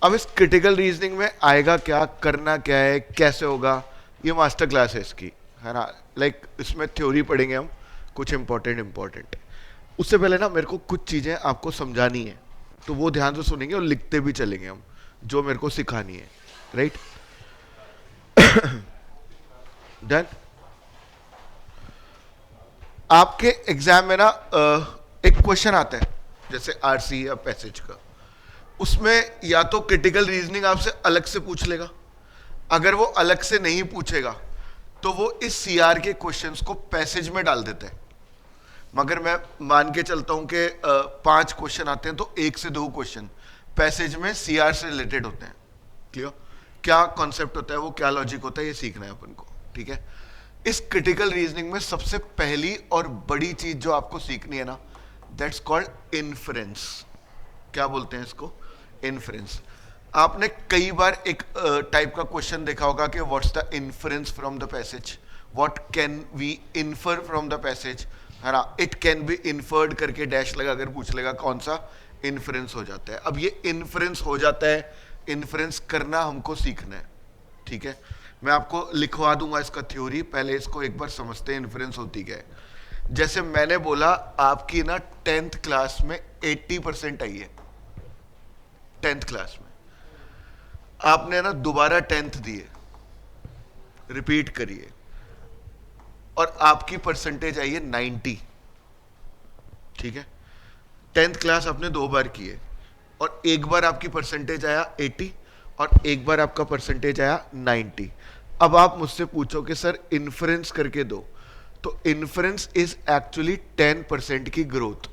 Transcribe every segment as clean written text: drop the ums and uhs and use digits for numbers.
अब इस critical reasoning में आएगा क्या, करना क्या है, कैसे होगा, ये मास्टर क्लास है इसकी, है ना। लाइक इसमें थ्योरी पढ़ेंगे हम, कुछ इंपॉर्टेंट। उससे पहले ना मेरे को कुछ चीज़ें आपको समझानी है, तो वो ध्यान से सुनेंगे और लिखते भी चलेंगे हम, जो मेरे को सिखानी है। Right, done. आपके एग्जाम में ना एक क्वेश्चन आता है जैसे आरसी या पैसेज का, उसमें या तो क्रिटिकल रीजनिंग आपसे अलग से पूछ लेगा, अगर वो अलग से नहीं पूछेगा तो वो इस सीआर के क्वेश्चंस को पैसेज में डाल देते हैं। मगर मैं मान के चलता हूं कि 5 क्वेश्चन आते हैं तो 1 से 2 क्वेश्चन पैसेज में सीआर से रिलेटेड होते हैं। क्लियर, क्या कॉन्सेप्ट होता है वो, क्या लॉजिक होता है, ये सीखना है अपन को। ठीक है, इस क्रिटिकल रीजनिंग में सबसे पहली और बड़ी चीज जो आपको सीखनी है ना, दैट्स कॉल्ड इन्फ्रेंस। क्या बोलते हैं इसको, इन्फ्रेंस। आपने कई बार एक टाइप का क्वेश्चन देखा होगा कि what's the inference from the passage, what can we infer from the passage, है ना। इट कैन बी इन्फर्ड करके डैश लगा अगर पूछ लेगा कौन सा इन्फ्रेंस हो जाता है। अब ये इन्फ्रेंस हो जाता है, इन्फ्रेंस करना हमको सीखना है। ठीक है, मैं आपको लिखवा दूंगा इसका थ्योरी, पहले इसको एक बार समझते हैं इन्फ्रेंस होती क्या है। जैसे मैंने बोला आपकी ना 10th क्लास में 80% आई है, 10th क्लास में आपने ना दोबारा 10th दिए, रिपीट करिए, और आपकी परसेंटेज आई है 90। ठीक है, 10th क्लास आपने 2 बार की है, और एक बार आपकी परसेंटेज आया 80 और एक बार आपका परसेंटेज आया 90। अब आप मुझसे पूछो कि सर इन्फ्रेंस करके दो, तो इन्फ्रेंस इज एक्चुअली 10% की ग्रोथ।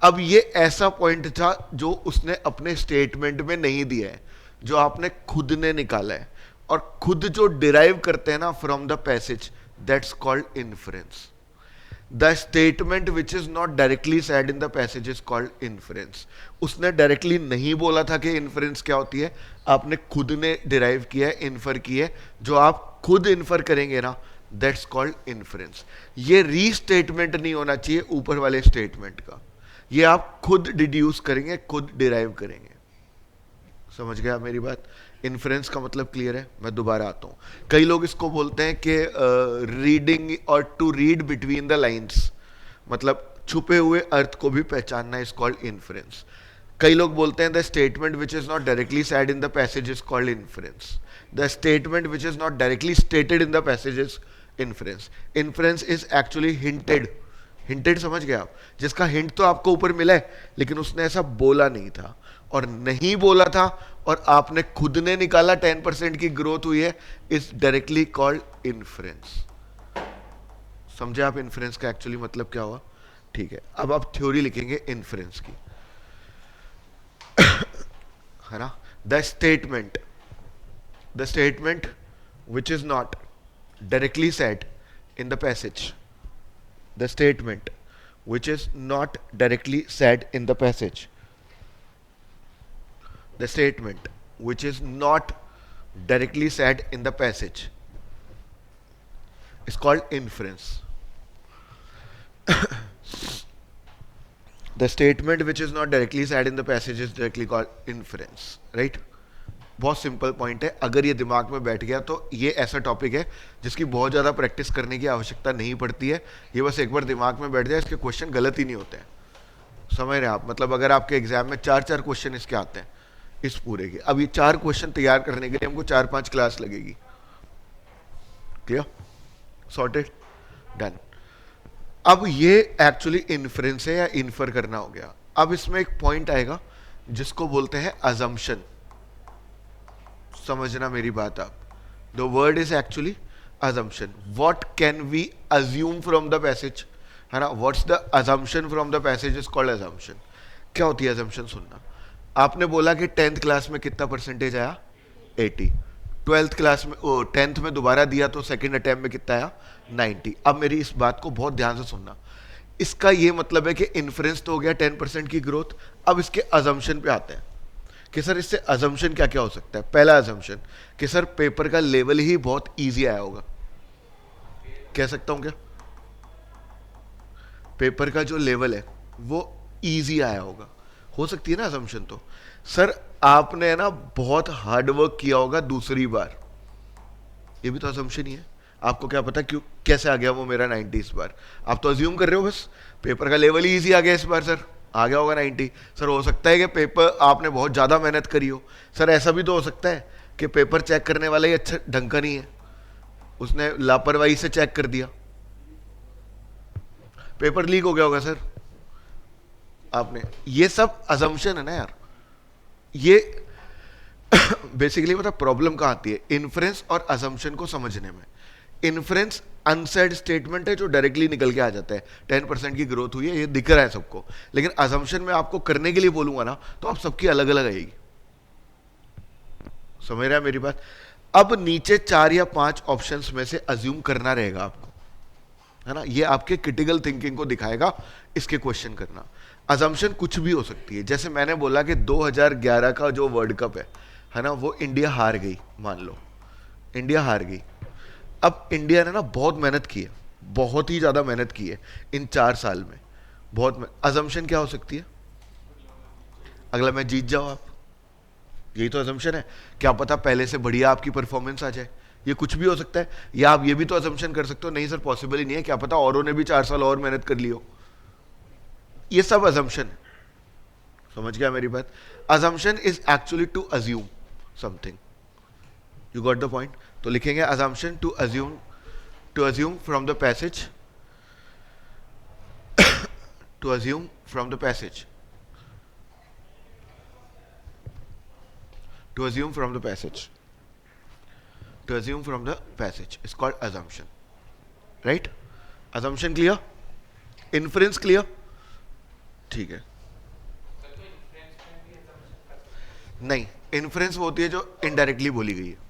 अब ये ऐसा पॉइंट था जो उसने अपने स्टेटमेंट में नहीं दिया है, जो आपने खुद ने निकाला है, और खुद जो डिराइव करते हैं ना from the passage, that's called inference. The statement which is not directly said in the passage is called inference. उसने डायरेक्टली नहीं बोला था कि इन्फ्रेंस क्या होती है, आपने खुद ने डिराइव किया है, इन्फर की है, जो आप खुद इन्फर करेंगे ना, दैट्स कॉल्ड इन्फ्रेंस। ये रीस्टेटमेंट नहीं होना चाहिए ऊपर वाले स्टेटमेंट का, ये आप खुद डिड्यूस करेंगे, खुद डिराइव करेंगे। समझ गया मेरी बात, इन्फ्रेंस का मतलब क्लियर है। मैं दोबारा आता हूँ, कई लोग इसको बोलते हैं कि रीडिंग और to read between the lines, मतलब छुपे हुए अर्थ को भी पहचानना इज कॉल्ड इन्फ्रेंस। कई लोग बोलते हैं the statement which is not directly said in the passage is called inference, the statement which is not directly stated in the passage is inference. Inference is actually hinted, hinted समझ गए आप, जिसका hint तो आपको ऊपर मिला है लेकिन उसने ऐसा बोला नहीं था, और नहीं बोला था और आपने खुद ने निकाला 10% की ग्रोथ हुई है, इज डायरेक्टली कॉल्ड इन्फ्रेंस। समझे आप इन्फ्रेंस का एक्चुअली मतलब क्या हुआ। ठीक है, अब आप थ्योरी लिखेंगे इन्फ्रेंस की, है ना। The statement which is not directly said in the passage, the statement which is not directly said in the passage, the statement which is not directly said in the passage is called inference. The statement which is not directly said in the passage is directly called inference, right? बहुत simple point है, अगर ये दिमाग में बैठ गया तो ये ऐसा टॉपिक है जिसकी बहुत ज़्यादा प्रैक्टिस करने की आवश्यकता नहीं पड़ती है। ये बस एक बार दिमाग में बैठ जाए, इसके क्वेश्चन गलत ही नहीं होते हैं। समझ रहे हैं आप, मतलब अगर आपके एग्जाम में 4 क्वेश्चन इसके आते हैं इस पूरे के, अब ये 4 क्वेश्चन तैयार करने के लिए हमको 4-5 क्लास लगेगी। Clear, sorted, done. अब ये एक्चुअली इन्फ्रेंस है या इन्फर करना हो गया। अब इसमें एक पॉइंट आएगा जिसको बोलते हैं अजम्पशन। समझना मेरी बात आप, the word is actually assumption. What can we assume from the passage, है ना। What's the assumption from the passage is called assumption. क्या होती है assumption, सुनना। आपने बोला कि 10th क्लास में कितना परसेंटेज आया 80, 12th क्लास में 10th में दोबारा दिया तो सेकंड अटेम्प्ट में कितना आया 90। अब मेरी इस बात को बहुत ध्यान से सुनना, इसका ये मतलब है कि इन्फ्रेंस तो हो गया 10% की ग्रोथ। अब इसके assumption पे आते हैं कि सर इससे अजम्पशन क्या क्या हो सकता है। पहला अजम्पशन कि सर पेपर का लेवल ही बहुत इजी आया होगा, कह सकता हूं क्या, पेपर का जो लेवल है वो इजी आया होगा। हो सकती है ना असम्पशन। तो सर आपने ना बहुत हार्ड वर्क किया होगा दूसरी बार, ये भी तो असम्पशन ही है। आपको क्या पता क्यों कैसे आ गया वो मेरा 90 इस बार, आप तो अज्यूम कर रहे हो बस, पेपर का लेवल ही इजी आ गया इस बार सर, आ गया होगा 90। सर हो सकता है कि पेपर आपने बहुत ज़्यादा मेहनत करी हो। सर ऐसा भी तो हो सकता है कि पेपर चेक करने वाला ही अच्छा ढंग का नहीं है, उसने लापरवाही से चेक कर दिया, पेपर लीक हो गया होगा सर आपने। ये सब अजम्पशन है ना यार। ये बेसिकली मतलब प्रॉब्लम कहाँ आती है, इन्फ्रेंस और अजम्पशन को समझने में। इन्फ्रेंस अनसेड स्टेटमेंट है जो डायरेक्टली निकल के आ जाता है, 10% की ग्रोथ हुई है ये दिख रहा है सबको, लेकिन अजम्पशन में आपको करने के लिए बोलूंगा ना तो आप सबकी अलग अलग आएगी। समझ रहा है मेरी बात। अब नीचे 4 या 5 ऑप्शंस में से अज्यूम करना रहेगा आपको, है ना, ये आपके क्रिटिकल थिंकिंग को दिखाएगा इसके क्वेश्चन करना। अजम्पशन कुछ भी हो सकती है, जैसे मैंने बोला कि 2011 का जो वर्ल्ड कप है ना, वो इंडिया हार गई, मान लो इंडिया हार गई। अब इंडिया ने ना बहुत मेहनत की है, बहुत ही ज्यादा मेहनत की है इन 4 साल में, बहुत। अजम्पशन क्या हो सकती है, अगला मैच जीत जाओ आप, यही तो अजम्पशन है। क्या पता पहले से बढ़िया आपकी परफॉर्मेंस आ जाए, ये कुछ भी हो सकता है। या आप ये भी तो अजम्पशन कर सकते हो, नहीं सर पॉसिबल ही नहीं है, क्या पता औरों ने भी 4 साल और मेहनत कर ली हो। ये सब अजम्पशन है, समझ गया मेरी बात। Assumption is actually to assume something, you got the point. तो लिखेंगे assumption to assume from the passage to assume from the passage to assume from the passage to assume from the passage is called assumption, right? assumption clear, inference clear, ठीक है। नहीं, inference वो होती है जो indirectly बोली गई है,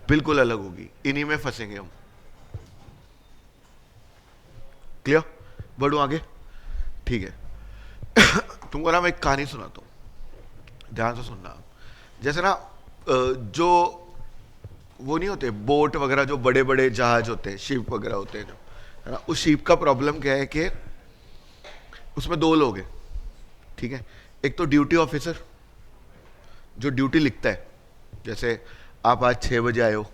बिल्कुल अलग होगी, इन्हीं में फंसेंगे हम। क्लियर, बढ़ू आगे, ठीक है। तुमको ना मैं एक कहानी सुनाता हूं, ध्यान से सुनना। जैसे ना जो वो नहीं होते बोट वगैरह, जो बड़े बड़े जहाज होते हैं, शिप वगैरह होते हैं जो, है ना, उस शिप का प्रॉब्लम क्या है कि उसमें 2 लोग हैं, ठीक है। एक तो ड्यूटी ऑफिसर जो ड्यूटी लिखता है, जैसे आप आज 6 बजे आए हो,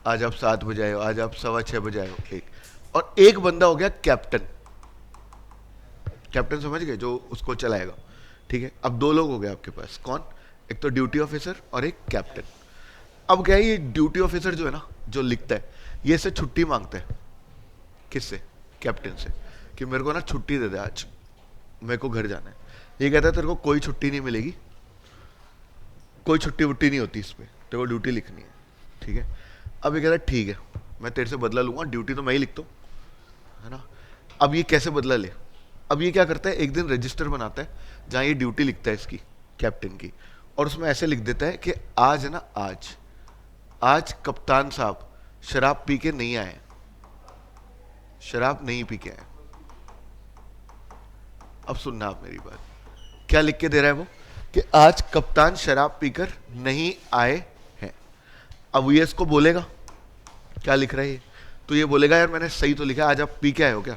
आज आप 7 बजे आए हो, आज आप 6:15 बजे आए हो, एक। और एक बंदा हो गया कैप्टन, कैप्टन समझ गए, जो उसको चलाएगा, ठीक है। अब 2 लोग हो गए आपके पास, कौन, एक तो ड्यूटी ऑफिसर और एक कैप्टन। अब क्या है, ये ड्यूटी ऑफिसर जो है ना, जो लिखता है, ये से छुट्टी मांगता है, किससे, कैप्टन से, कि मेरे को ना छुट्टी दे दे, आज मेरे को घर जाना है। ये कहता है तेरे को कोई छुट्टी नहीं मिलेगी, कोई छुट्टी वुट्टी नहीं होती इसमें, तेरे को ड्यूटी लिखनी है, ठीक है। अब ये कहता है ठीक है, मैं तेरे से बदला लूंगा, ड्यूटी तो मैं ही लिखता हूँ, है ना। अब ये कैसे बदला ले, अब ये क्या करता है, एक दिन रजिस्टर बनाता है जहाँ ये ड्यूटी लिखता है इसकी, कैप्टन की, और उसमें ऐसे लिख देता है कि आज है ना, आज कप्तान साहब शराब पी के नहीं आए, शराब नहीं पी के आए। अब सुनना आप मेरी बात, क्या लिख के दे रहा है वो, कि आज कप्तान शराब पीकर नहीं आए हैं। अब ये इसको बोलेगा, क्या लिख रहा है ये, तो ये बोलेगा यार मैंने सही तो लिखा है, आज आप पी के आए हो क्या,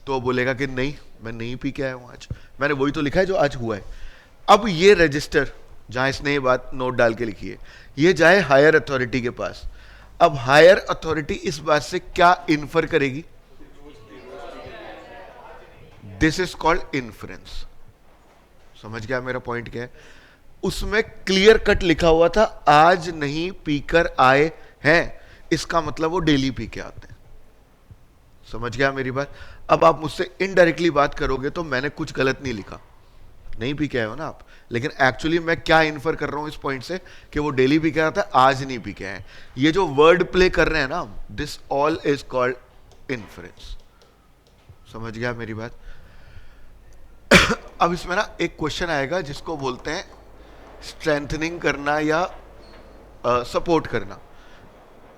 तो वो बोलेगा कि नहीं मैं नहीं पी के आया हूं, आज मैंने वही तो लिखा है जो आज हुआ है। अब ये रजिस्टर जहां इसने ये बात नोट डाल के लिखी है, ये जाए हायर अथॉरिटी के पास। अब हायर अथॉरिटी इस बात से क्या इन्फर करेगी, दिस इज कॉल्ड इन्फ्रेंस। समझ गया मेरा पॉइंट क्या है, उसमें क्लियर कट लिखा हुआ था आज नहीं पीकर आए हैं, इसका मतलब वो डेली पी के आते हैं। समझ गया मेरी बात। अब आप मुझसे इनडायरेक्टली बात करोगे तो मैंने कुछ गलत नहीं लिखा, नहीं पी के आए हो ना आप, लेकिन एक्चुअली मैं क्या इन्फर कर रहा हूं इस पॉइंट से, कि वो डेली पी के आता है, आज नहीं पी के आए। ये जो वर्ड प्ले कर रहे हैं ना, this all is called inference. समझ गया मेरी बात। अब इसमें ना एक क्वेश्चन आएगा जिसको बोलते हैं स्ट्रेंथनिंग करना या सपोर्ट करना।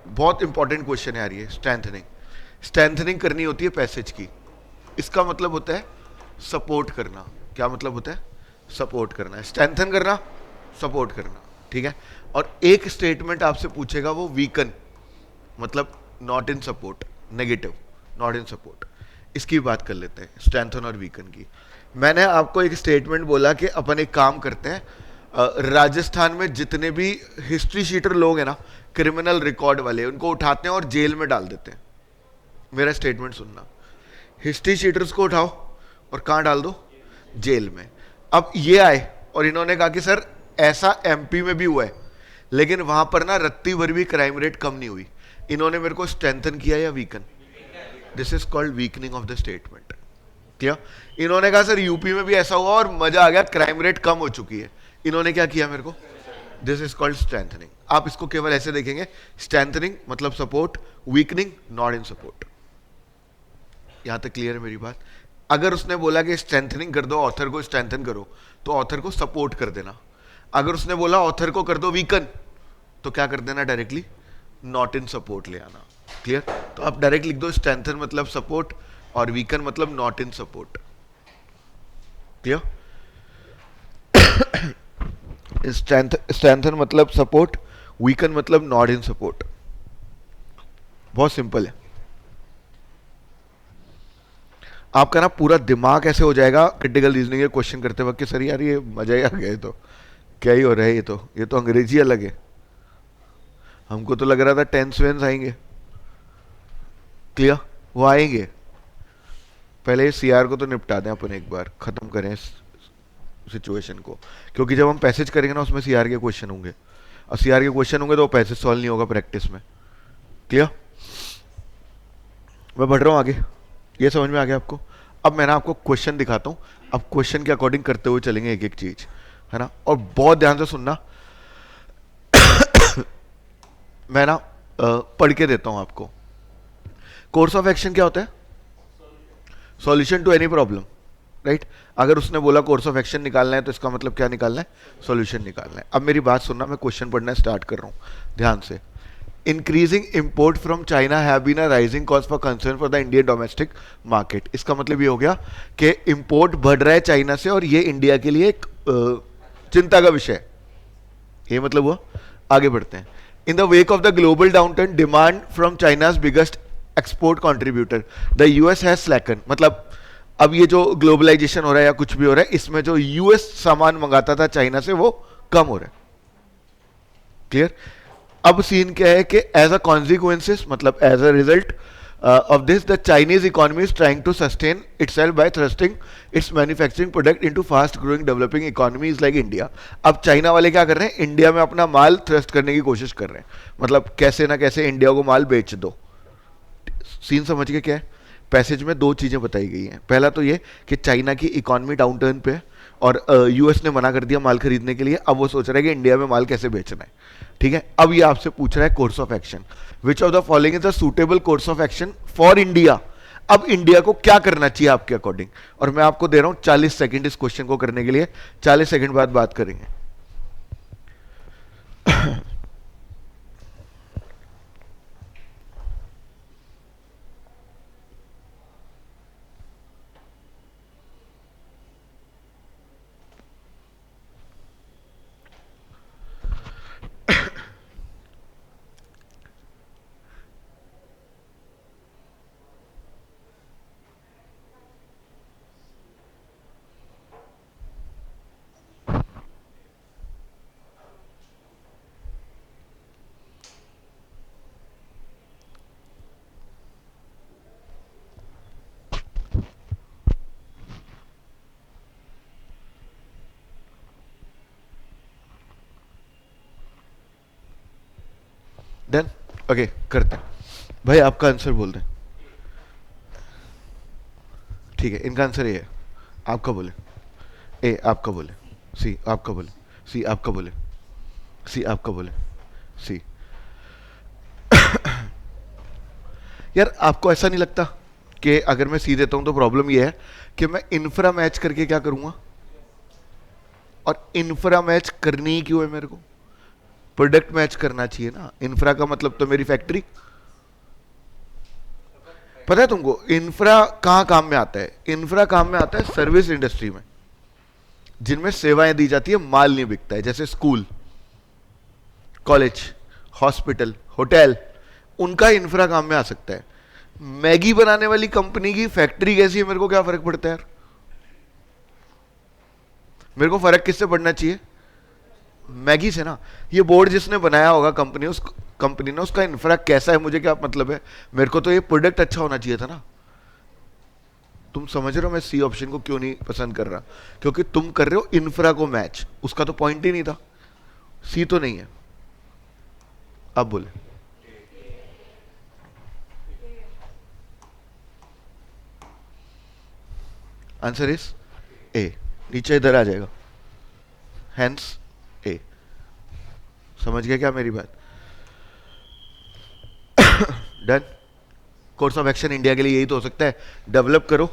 बहुत इंपॉर्टेंट क्वेश्चन है यार ये, स्ट्रेंथनिंग करनी होती है पैसेज की, इसका मतलब होता है सपोर्ट करना। क्या मतलब होता है, सपोर्ट करना है, स्ट्रेंथन करना, सपोर्ट करना, ठीक है। और एक स्टेटमेंट आपसे पूछेगा वो वीकन, मतलब not in support, negative, not in support. इसकी बात कर लेते हैं, स्ट्रेंथन और वीकन की। मैंने आपको एक स्टेटमेंट बोला कि अपन एक काम करते हैं, राजस्थान में जितने भी हिस्ट्री शीटर लोग हैं ना, क्रिमिनल रिकॉर्ड वाले, उनको उठाते हैं और जेल में डाल देते हैं। मेरा स्टेटमेंट सुनना, हिस्ट्री शीटर्स को उठाओ और कहाँ डाल दो, जेल में। अब ये आए और इन्होंने कहा कि सर ऐसा एमपी में भी हुआ है, लेकिन वहां पर ना रत्ती भर भी क्राइम रेट कम नहीं हुई। इन्होंने मेरे को स्ट्रेंथन किया या weaken? This is called weakening of the statement. क्या इन्होंने कहा सर यूपी में भी ऐसा हुआ और मजा आ गया, क्राइम रेट कम हो चुकी है। इन्होंने क्या किया मेरे को? This is called strengthening. आप इसको केवल ऐसे देखेंगे, स्ट्रेंथनिंग मतलब support, weakening not in support. यहां तक क्लियर है मेरी बात? अगर उसने बोला कि स्ट्रेंथनिंग कर दो, ऑथर को स्ट्रेंथन करो, तो ऑथर को सपोर्ट कर देना। अगर उसने बोला ऑथर को कर दो वीकन, तो क्या कर देना, डायरेक्टली नॉट इन सपोर्ट ले आना। क्लियर? तो आप डायरेक्ट लिख दो स्ट्रेंथन मतलब सपोर्ट और वीकन मतलब not in support. Clear? Strengthen मतलब सपोर्ट, वीकन मतलब नॉट इन सपोर्ट। बहुत सिंपल है। आपका ना पूरा दिमाग ऐसे हो जाएगा क्रिटिकल रीजनिंग के क्वेश्चन करते वक्त कि सर यार ये मजा ही आ गया, तो क्या ही हो रहा है, ये तो अंग्रेजी अलग है। हमको तो लग रहा था टेंस वेंस आएंगे। क्लियर? वो आएंगे। पहले सीआर को तो निपटा दें अपन, एक बार खत्म करें इस सिचुएशन को, क्योंकि जब हम पैसेज करेंगे ना उसमें सीआर के क्वेश्चन होंगे, और सीआर के क्वेश्चन होंगे तो पैसेज सॉल्व नहीं होगा प्रैक्टिस में। क्लियर? मैं बढ़ रहा हूँ आगे, ये समझ में आ गया आपको? अब मैं ना आपको क्वेश्चन दिखाता हूँ, अब क्वेश्चन के अकॉर्डिंग करते हुए चलेंगे एक एक चीज, है ना? और बहुत ध्यान से सुनना। मैं ना पढ़ के देता हूं आपको। कोर्स ऑफ एक्शन क्या होता है? Solution to any problem, right? अगर उसने बोला कोर्स ऑफ एक्शन निकालना है तो इसका मतलब क्या निकालना है? सॉल्यूशन निकालना है। अब मेरी बात सुनना, मैं क्वेश्चन पढ़ना स्टार्ट कर रहा हूं ध्यान से। Increasing import from China have been a rising cause for concern for the Indian domestic market. इसका मतलब ये हो गया कि इंपोर्ट बढ़ रहा है चाइना से और ये इंडिया के लिए एक चिंता का विषय है। ये मतलब हुआ। आगे बढ़ते हैं। In the wake of the global downturn, demand from China's biggest export contributor the US has slacken. मतलब अब ये जो ग्लोबलाइजेशन हो रहा है या कुछ भी हो रहा है, इसमें जो यूएस सामान मंगाता था चाइना से वो कम हो रहा है। क्लियर? अब सीन क्या है कि एज अ कॉन्सिक्वेंसेस, मतलब as a result of this, the Chinese economy is trying to sustain itself by thrusting its manufacturing product into fast growing developing economies like India. अब चाइना वाले क्या कर रहे हैं? इंडिया में अपना माल थ्रस्ट करने की कोशिश कर रहे हैं, मतलब कैसे ना कैसे इंडिया को माल बेच दो। सीन समझ के क्या है? पैसेज में दो चीजें बताई गई हैं। पहला तो ये कि चाइना की इकोनॉमी डाउनटर्न पे है और यूएस ने मना कर दिया माल खरीदने के लिए। अब वो सोच रहा है कि इंडिया में माल कैसे बेचना है। ठीक है? अब ये आपसे पूछ रहा है course of action, which of the following is the suitable course of action for India. अब इंडिया को क्या करना चाहिए आपके अकॉर्डिंग? और मैं आपको दे रहा हूं 40 सेकंड इस क्वेश्चन को करने के लिए। 40 सेकंड बाद बात करेंगे। डन? ओके, करते हैं। भाई आपका आंसर बोल दें। ठीक है, इनका आंसर ये है। आपका बोले। ए आपका बोले। सी आपका बोले। सी आपका बोले। सी आपका बोले। सी। यार आपको ऐसा नहीं लगता कि अगर मैं सी देता हूं तो प्रॉब्लम ये है कि मैं इंफ्रा मैच करके क्या करूंगा? और इंफ्रा मैच करनी ही क्यों है मेरे को? प्रोडक्ट मैच करना चाहिए ना। इंफ्रा का मतलब तो मेरी फैक्ट्री। पता है तुमको इंफ्रा कहां काम में आता है? इंफ्रा काम में आता है सर्विस इंडस्ट्री में, जिनमें सेवाएं दी जाती है, माल नहीं बिकता है। जैसे स्कूल, कॉलेज, हॉस्पिटल, होटल, उनका इंफ्रा काम में आ सकता है। मैगी बनाने वाली कंपनी की फैक्ट्री कैसी है, मेरे को क्या फर्क पड़ता है यार? मेरे को फर्क किससे पड़ना चाहिए? मैगी से ना। ये बोर्ड जिसने बनाया होगा कंपनी, उस कंपनी ने, उसका इंफ्रा कैसा है मुझे क्या मतलब है? मेरे को तो ये प्रोडक्ट अच्छा होना चाहिए था ना। तुम समझ रहे हो मैं सी ऑप्शन को क्यों नहीं पसंद कर रहा? क्योंकि तुम कर रहे हो इंफ्रा को मैच, उसका तो पॉइंट ही नहीं था। सी तो नहीं है। अब बोले आंसर इज ए। नीचे इधर आ जाएगा, हैंस ए। समझ गया क्या मेरी बात? Done. Course of action India के लिए यही तो हो सकता है, डेवलप करो।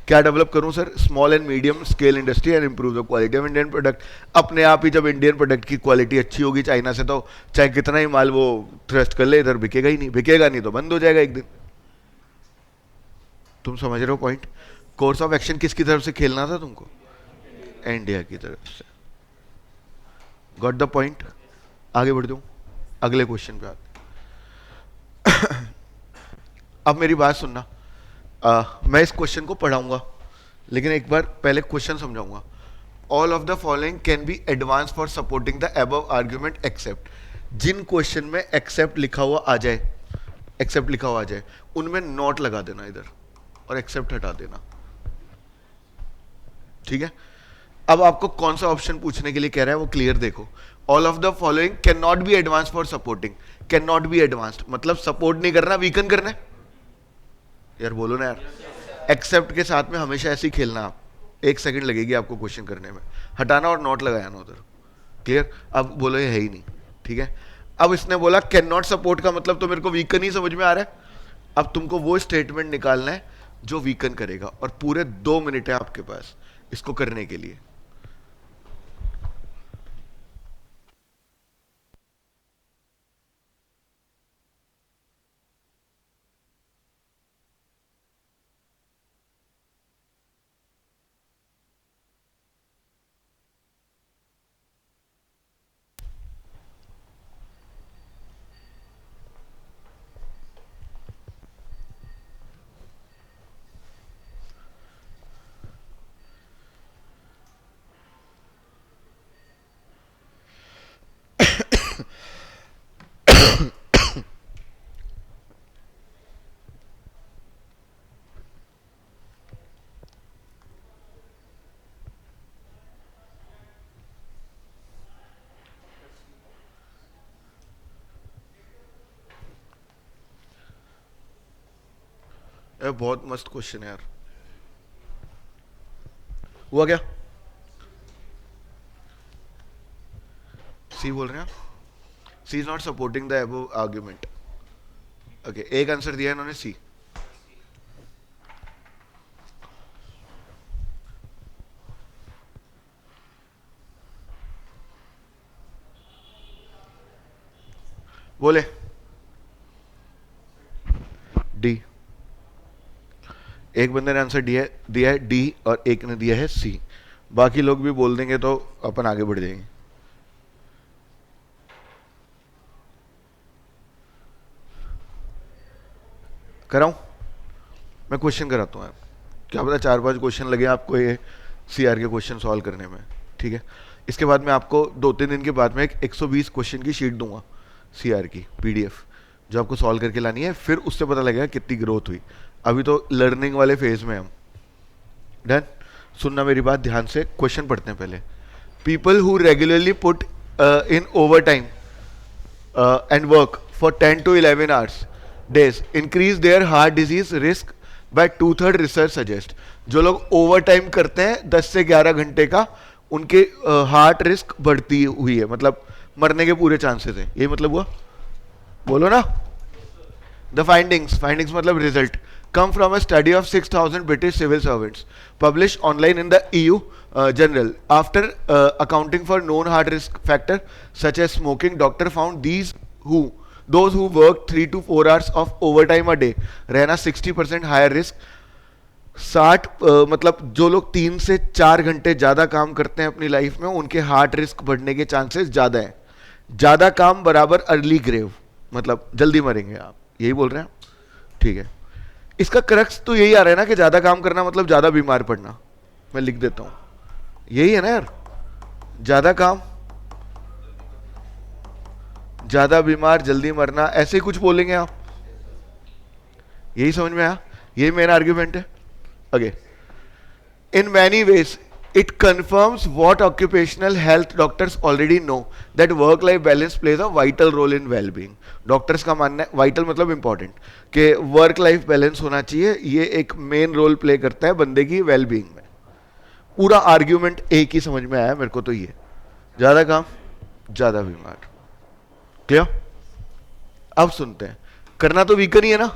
क्या डेवलप करूं sir? Small and medium scale industry and improve the quality of Indian product. अपने आप ही जब इंडियन प्रोडक्ट की क्वालिटी अच्छी होगी चाइना से, तो चाहे कितना ही माल वो थ्रस्ट कर ले, इधर बिकेगा ही नहीं। बिकेगा नहीं तो बंद हो जाएगा एक दिन। तुम समझ रहे हो पॉइंट? कोर्स ऑफ एक्शन किसकी तरफ से खेलना था तुमको? इंडिया की तरफ से। Got the point? आगे बढ़ जाऊं, अगले क्वेश्चन पे आते। अब मेरी बात सुनना। मैं इस क्वेश्चन को पढ़ाऊंगा, लेकिन एक बार पहले क्वेश्चन समझाऊंगा। All of the following can be advance for supporting the above argument except. जिन क्वेश्चन में एक्सेप्ट लिखा हुआ आ जाए, एक्सेप्ट लिखा हुआ आ जाए, उनमें नॉट लगा देना इधर और एक्सेप्ट हटा देना। ठीक है? अब आपको कौन सा ऑप्शन पूछने के लिए कह रहा है वो क्लियर देखो। All of the following can not be advance for supporting. Can not be advanced मतलब सपोर्ट नहीं करना, वीकन करना है। यार बोलो ना यार। एक्सेप्ट के साथ में हमेशा ऐसे ही खेलना। आप 1 सेकंड लगेगी आपको क्वेश्चन करने में। हटाना और नॉट लगाया ना उधर। क्लियर? अब बोलो ये है ही नहीं। ठीक है? अब इसने बोला कैन नॉट सपोर्ट का मतलब तो मेरे को वीकन ही समझ में आ रहा है। अब तुमको वो स्टेटमेंट निकालना है जो वीकन करेगा, और पूरे 2 मिनट है आपके पास इसको करने के लिए। बहुत मस्त क्वेश्चन है यार। हुआ क्या? सी बोल रहे हैं? C is not supporting the above argument. Okay, एक आंसर दिया इन्होंने सी। बोले डी। एक बंदे ने आंसर दिया है डी और एक ने दिया है सी। बाकी लोग भी बोल देंगे तो अपन आगे बढ़ जाएंगे। कराऊं? मैं क्वेश्चन कराता हूँ। क्या पता 4-5 क्वेश्चन लगे आपको ये सीआर के क्वेश्चन सॉल्व करने में। ठीक है? इसके बाद मैं आपको 2-3 दिन के बाद में एक 120 क्वेश्चन की शीट दूंगा सीआर की पीडीएफ, जो आपको सॉल्व करके लानी है। फिर उससे पता लगेगा कितनी ग्रोथ हुई। अभी तो लर्निंग वाले फेज में हम। डन? सुनना मेरी बात ध्यान से, क्वेश्चन पढ़ते हैं पहले। People who regularly put in over time and work for 10 to 11 hours days increase their heart disease risk by 2/3 research suggest. जो लोग ओवर टाइम करते हैं 10 से 11 घंटे का, उनके हार्ट रिस्क बढ़ती हुई है, मतलब मरने के पूरे चांसेस हैं। यही मतलब हुआ? बोलो ना। द फाइंडिंग्स मतलब result come from a study of 6,000 British civil servants published online in the EU journal. After accounting for known heart risk factor such as smoking, doctor found those who work 3 to 4 hours of overtime a day रहना 60% higher risk। 60 मतलब जो लोग 3 से 4 घंटे ज्यादा काम करते हैं अपनी लाइफ में, उनके हार्ट रिस्क बढ़ने के चांसेस ज्यादा हैं। ज्यादा काम बराबर अर्ली ग्रेव, मतलब जल्दी मरेंगे आप। यही बोल रहे हैं? ठीक है। इसका क्रक्स तो यही आ रहा है ना कि ज्यादा काम करना मतलब ज्यादा बीमार पड़ना। मैं लिख देता हूं, यही है ना यार। ज्यादा काम, ज्यादा बीमार, जल्दी मरना, ऐसे ही कुछ बोलेंगे आप? यही समझ में आया? यही मेरा आर्ग्यूमेंट है। Okay, in many ways it confirms what occupational health doctors already know, that work life balance plays a vital role in well being. Doctors का मानना है, वाइटल मतलब इंपॉर्टेंट, कि वर्क लाइफ बैलेंस होना चाहिए, ये एक मेन रोल प्ले करता है बंदे की वेल बीइंग में। पूरा आर्ग्यूमेंट एक ही समझ में आया मेरे को तो, ये ज्यादा काम, ज्यादा बीमार। क्लियर? अब सुनते हैं, करना तो वीकर ही है ना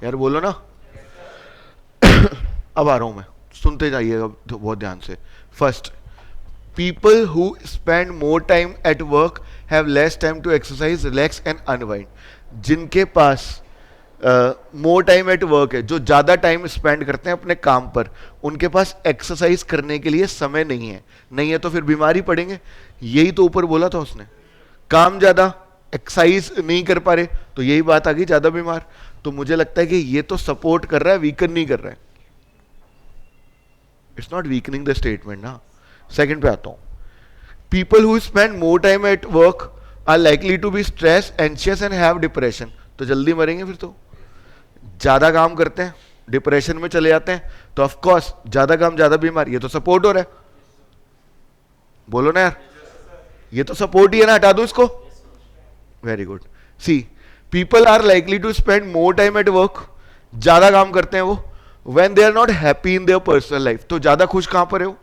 यार, बोलो ना। अब आ रहा हूं मैं, सुनते जाइएगा तो बहुत ध्यान से। First, people who spend more time at work have less time to exercise, relax and unwind। जिनके पास मोर टाइम एट वर्क है, जो ज्यादा टाइम स्पेंड करते हैं अपने काम पर, उनके पास एक्सरसाइज करने के लिए समय नहीं है। नहीं है तो फिर बीमार ही पड़ेंगे। यही तो ऊपर बोला था उसने, काम ज्यादा, एक्सरसाइज नहीं कर पा रहे, तो यही बात आ गई, ज्यादा बीमार। तो मुझे लगता है कि ये तो सपोर्ट कर रहा है, वीकन नहीं कर रहा है। It's not weakening the statement ना। सेकंड पे आता हूं, people who spend more time at work are likely to be stress, anxious and have depression. तो जल्दी मरेंगे फिर तो। ज्यादा काम करते हैं, डिप्रेशन में चले जाते हैं, तो ऑफ कोर्स ज्यादा काम ज्यादा बीमार, ये तो सपोर्ट हो रहा है। बोलो ना यार, ये तो सपोर्ट ही है ना, हटा दो इसको। Very good. See, people are likely to spend more time at work, ज्यादा काम करते हैं वो, when they are not happy in their personal life. तो ज्यादा खुश कहां पर है वो?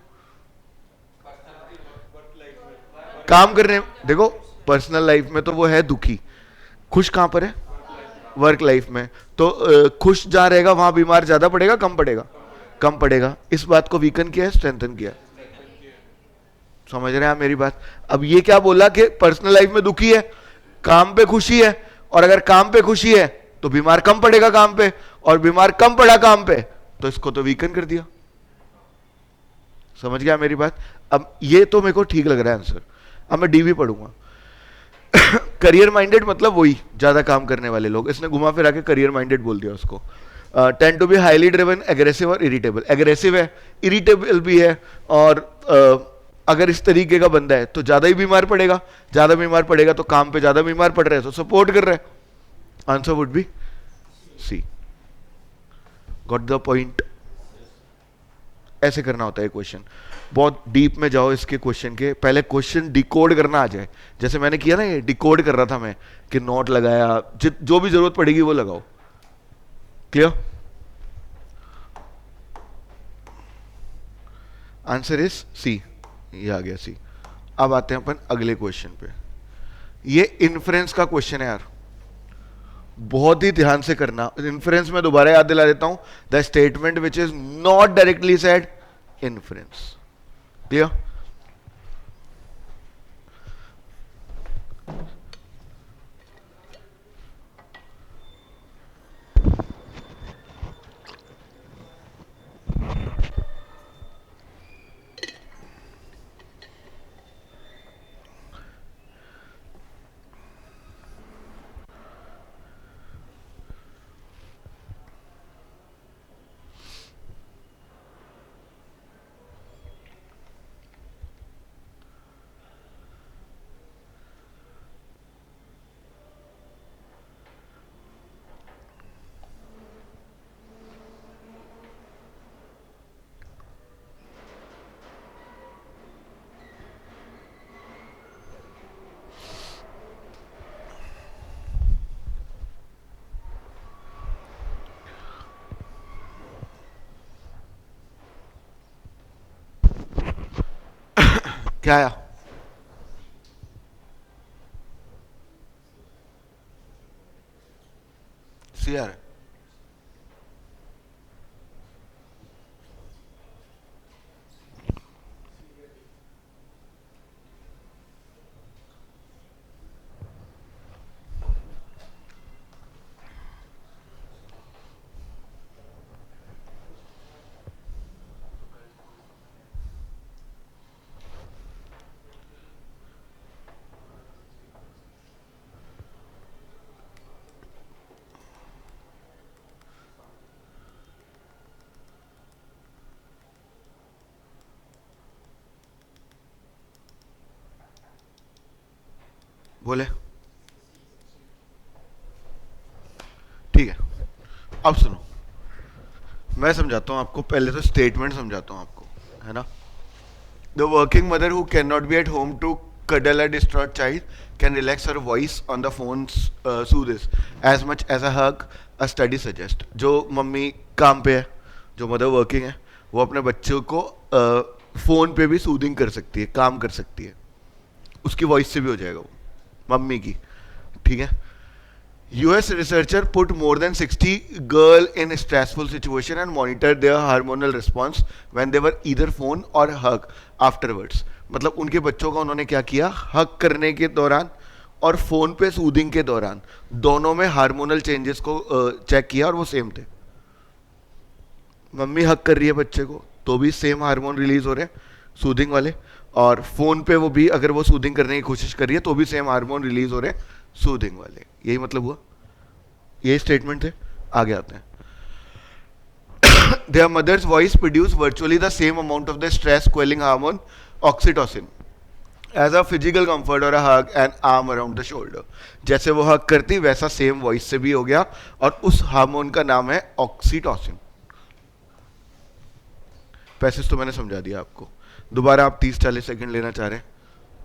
काम करने, देखो पर्सनल लाइफ में तो वो है दुखी, खुश कहां पर है? वर्क लाइफ में। तो खुश जहां रहेगा वहां बीमार ज्यादा पड़ेगा, कम पड़ेगा? कम पड़ेगा। इस बात को वीकन किया है, स्ट्रेंथन किया? समझ रहे हैं आप मेरी बात? अब ये क्या बोला कि पर्सनल लाइफ में दुखी है, काम पे खुशी है, और अगर काम पे खुशी है तो बीमार कम पड़ेगा काम पे, और बीमार कम पड़ा काम पे, तो इसको तो वीकन कर दिया। समझ गया मेरी बात? अब ये तो मेरे को ठीक लग रहा है आंसर। अब मैं डीवी पढ़ूंगा। करियर माइंडेड मतलब वही ज्यादा काम करने वाले लोग, इसने घुमा फिरा के करियर माइंडेड बोल दिया उसको। Tend to be highly driven, aggressive और इरिटेबल। एग्रेसिव है, इरिटेबल भी है, और अगर इस तरीके का बंदा है तो ज्यादा ही बीमार पड़ेगा। ज्यादा बीमार पड़ेगा तो काम पे ज्यादा बीमार पड़ रहा है, तो सपोर्ट कर रहा है। Answer would be C. Got the point? ऐसे करना होता है क्वेश्चन। बहुत डीप में जाओ इसके क्वेश्चन के, पहले क्वेश्चन डिकोड करना आ जाए। जैसे मैंने किया ना, ये डिकोड कर रहा था मैं, कि नोट लगाया, जो भी जरूरत पड़ेगी वो लगाओ। क्लियर? Answer is C. ये आ गया सी। अब आते हैं अपन अगले क्वेश्चन पे। ये इन्फ्रेंस का क्वेश्चन है यार, बहुत ही ध्यान से करना। इन्फ्रेंस में दोबारा याद दिला देता हूं, the statement which is not directly said, inference. Clear? क्या आया? सी आ रहा है। बोले? ठीक है, अब सुनो, मैं समझाता हूँ आपको, पहले तो स्टेटमेंट समझाता हूँ आपको, है ना. The working mother who cannot be at home to cuddle a distraught child can relax her voice on the phone's soothes as much as a hug, a study suggests. जो मम्मी काम पे है, जो मदर वर्किंग है, वो अपने बच्चों को फ़ोन पे भी सूदिंग कर सकती है, काम कर सकती है, उसकी वॉइस से भी हो जाएगा वो, मम्मी की. ठीक है. US researcher put more than 60 girl in a stressful situation and monitored their hormonal response when they were either phone or hug afterwards. मतलब उनके बच्चों का उन्होंने क्या किया, हग करने के दौरान और फोन पे सूदिंग के दौरान दोनों में हार्मोनल चेंजेस को चेक किया और वो सेम थे. मम्मी हग कर रही है बच्चे को तो भी सेम हार्मोन रिलीज हो रहे हैं सूदिंग वाले, और फोन पे वो भी अगर वो सूदिंग करने की कोशिश कर रही है तो भी सेम हार्मोन रिलीज हो रहे हैं सूदिंग वाले. यही मतलब हुआ, यही स्टेटमेंट थे. आगे आते हैं. Their mother's voice produced virtually the same amount of the stress quelling hormone oxytocin as a physical comfort or a hug and arm around the shoulder. जैसे वो हग करती वैसा सेम वॉइस से भी हो गया, और उस हार्मोन का नाम है ऑक्सीटोसिन. पैसेज तो मैंने समझा दिया आपको. दोबारा आप 30-40 सेकंड लेना चाह रहे हैं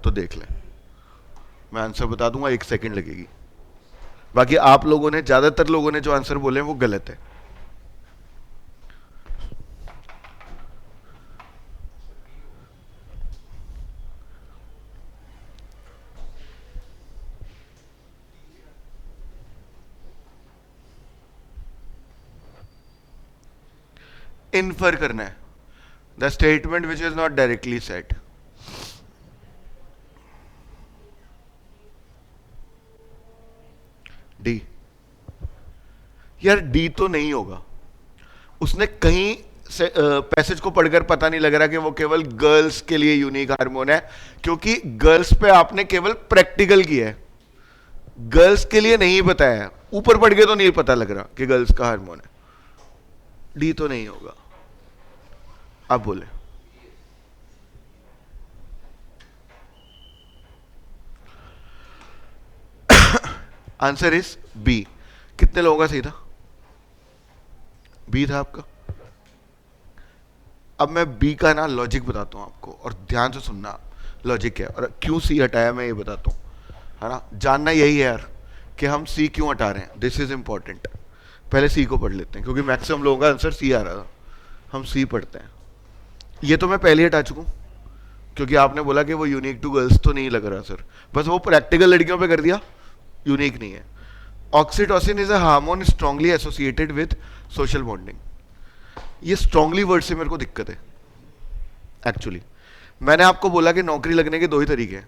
तो देख लें, मैं आंसर बता दूंगा, 1 सेकंड लगेगी. बाकी आप लोगों ने, ज्यादातर लोगों ने जो आंसर बोले हैं वो गलत है. इन्फर करना है, the statement which is not directly set. D. यार डी तो नहीं होगा. उसने कहीं से पैसेज को पढ़कर पता नहीं लग रहा कि वो केवल गर्ल्स के लिए यूनिक हार्मोन है, क्योंकि गर्ल्स पे आपने केवल प्रैक्टिकल किया है, गर्ल्स के लिए नहीं बताया है. ऊपर पढ़ के तो नहीं पता लग रहा कि गर्ल्स का हार्मोन है. डी तो नहीं होगा. आप बोले. Answer is B. कितने लोगों का सही था? बी था आपका. अब मैं बी का ना लॉजिक बताता हूं आपको, और ध्यान से सुनना लॉजिक क्या है और क्यों सी हटाया मैं ये बताता हूं, है ना. जानना यही है यार कि हम सी क्यों हटा रहे हैं. This is important. पहले सी को पढ़ लेते हैं क्योंकि मैक्सिमम लोगों का आंसर सी आ रहा था. हम सी पढ़ते हैं. ये तो मैं पहले हटा चुका हूं क्योंकि आपने बोला कि वो यूनिक टू गर्ल्स तो नहीं लग रहा सर, बस वो प्रैक्टिकल लड़कियों पे कर दिया, यूनिक नहीं है. Oxytocin is a hormone strongly associated with social bonding. ये स्ट्रांगली वर्ड से मेरे को दिक्कत है एक्चुअली. मैंने आपको बोला कि नौकरी लगने के 2 ही तरीके हैं,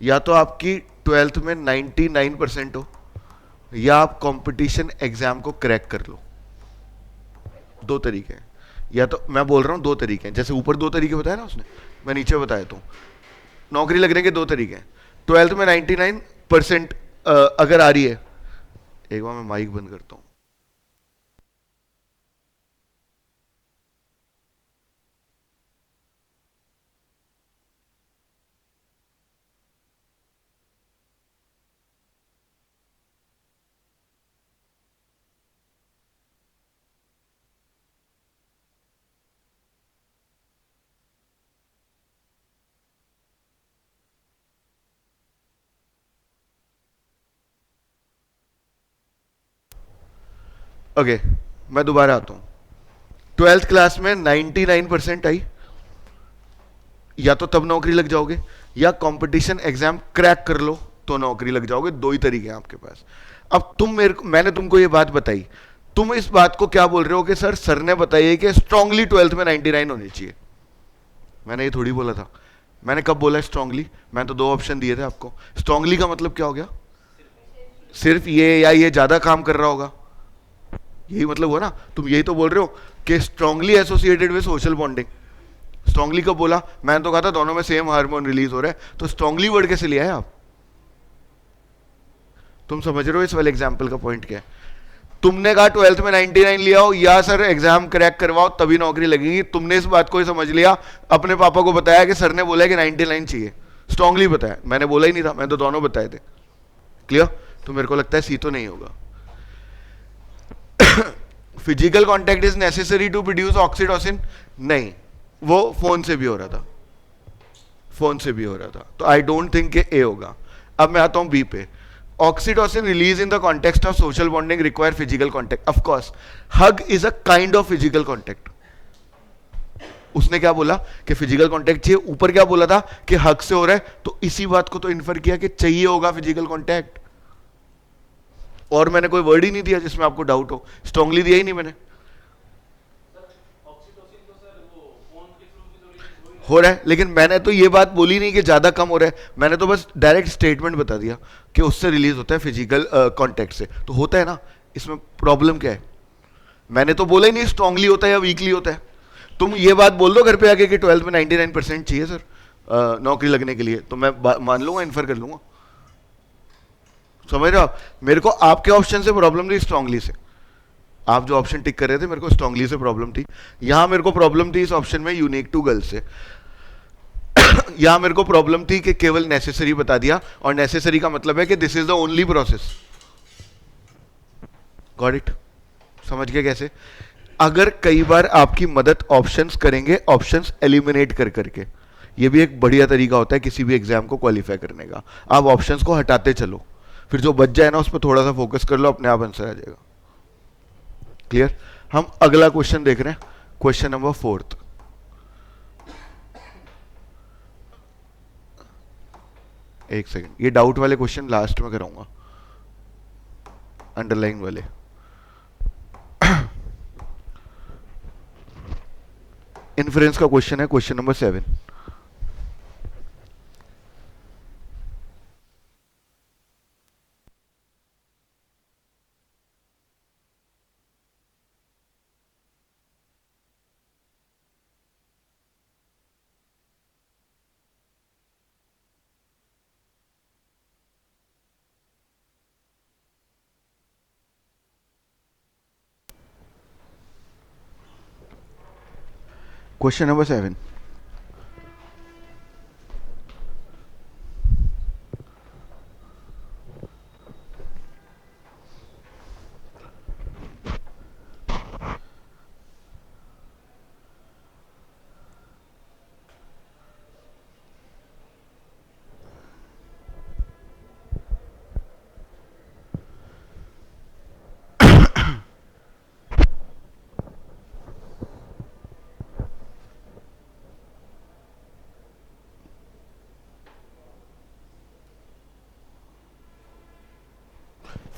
या तो आपकी 12th में 99% हो, या आप कंपटीशन एग्जाम को क्रैक कर लो. 2 तरीके हैं. या तो मैं बोल रहा हूं 2 तरीके हैं, जैसे ऊपर 2 तरीके बताया ना उसने, मैं नीचे बताया तो नौकरी लगने के 2 तरीके हैं. 12th में 99% अगर आ रही है, एक बार मैं माइक बंद करता हूं. ओके, मैं दोबारा आता हूं. 12th क्लास में 99% आई, या तो तब नौकरी लग जाओगे, या कंपटीशन एग्जाम क्रैक कर लो तो नौकरी लग जाओगे. 2 ही तरीके हैं आपके पास. अब मैंने तुमको ये बात बताई, तुम इस बात को क्या बोल रहे हो कि सर ने बताइए कि स्ट्रांगली 12th में 99 होनी चाहिए. मैंने ये थोड़ी बोला था. मैंने कब बोला स्ट्रांगली? मैंने तो 2 ऑप्शन दिए थे आपको. स्ट्रांगली का मतलब क्या हो गया? सिर्फ ये या ये ज्यादा काम कर रहा होगा, यही मतलब हुआ ना. तुम यही तो बोल रहे हो कि strongly associated with social bonding. Strongly कब बोला? मैंने तो कहा था दोनों में सेम हार्मोन रिलीज हो रहा है, तो स्ट्रांगली वर्ड कैसे लिया है आप? तुम समझ रहे हो इस वाले एग्जाम्पल का पॉइंट क्या है? तुमने कहा 12th में 99 लिया हो, या सर एग्जाम क्रैक करवाओ तभी नौकरी लगेगी. तुमने इस बात को ही समझ लिया, अपने पापा को बताया कि सर ने बोला है कि 99 चाहिए, स्ट्रांगली बताया, मैंने बोला ही नहीं था, मैंने तो दोनों बताए थे। क्लियर? तो मेरे को लगता है सी तो नहीं होगा। Physical contact is necessary to produce oxytocin, नहीं, वो फोन से भी हो रहा था, फोन से भी हो रहा था, तो आई डोंट थिंक कि ए होगा। अब मैं आता हूं बी पे। Oxytocin release in the context of social bonding require physical contact, of course hug is a kind of physical contact. उसने क्या बोला कि फिजिकल कांटेक्ट चाहिए, ऊपर क्या बोला था कि हक से हो रहा है, तो इसी बात को तो इन्फर किया कि चाहिए होगा फिजिकल कांटेक्ट। और मैंने कोई वर्ड ही नहीं दिया जिसमें आपको डाउट हो, स्ट्रांगली दिया ही नहीं मैंने। हो रहा है, लेकिन मैंने तो ये बात बोली नहीं कि ज्यादा कम हो रहा है, मैंने तो बस डायरेक्ट स्टेटमेंट बता दिया कि उससे रिलीज होता है फिजिकल कांटेक्ट से, तो होता है ना, इसमें प्रॉब्लम क्या है? मैंने तो बोला ही नहीं स्ट्रांगली होता है या वीकली होता है। तुम ये बात बोल दो घर पे आके कि 12th में 99% चाहिए सर नौकरी लगने के लिए, तो मैं मान लूंगा, इन्फर कर लूंगा। समझ रहे हो आप? मेरे को आपके ऑप्शन से प्रॉब्लम थी स्ट्रांगली से, आप जो ऑप्शन टिक कर रहे थे मेरे को स्ट्रांगली से प्रॉब्लम थी। यहां मेरे को प्रॉब्लम थी इस ऑप्शन में यूनिक टू गर्ल्स से। यहां मेरे को प्रॉब्लम थी कि केवल नेसेसरी बता दिया, और नेसेसरी का मतलब है कि this is the only process. Got it? समझ गए कैसे? अगर कई बार आपकी मदद ऑप्शंस करेंगे, ऑप्शंस एलिमिनेट कर करके, ये भी एक बढ़िया तरीका होता है किसी भी एग्जाम को क्वालिफाई करने का। आप ऑप्शंस को हटाते चलो, फिर जो बच जाए ना उस पर थोड़ा सा फोकस कर लो, अपने आप आंसर आ जाएगा। क्लियर? हम अगला क्वेश्चन देख रहे हैं, क्वेश्चन नंबर 4। एक सेकंड, ये डाउट वाले क्वेश्चन लास्ट में कराऊंगा, अंडरलाइन वाले। इन्फ्रेंस का क्वेश्चन है, question number 7। Question number 7।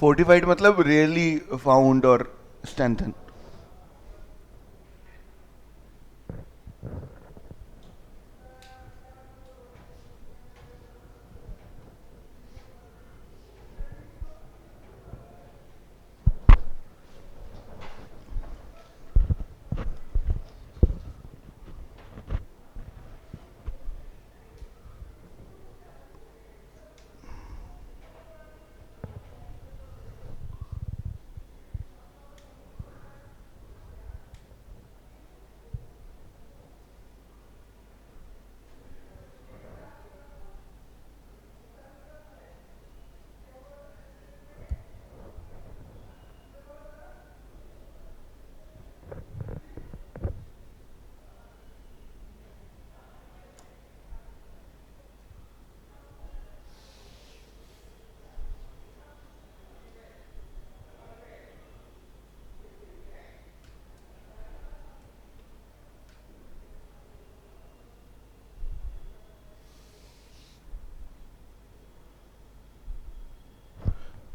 Fortified मतलब रियली फाउंड और स्ट्रेंथन।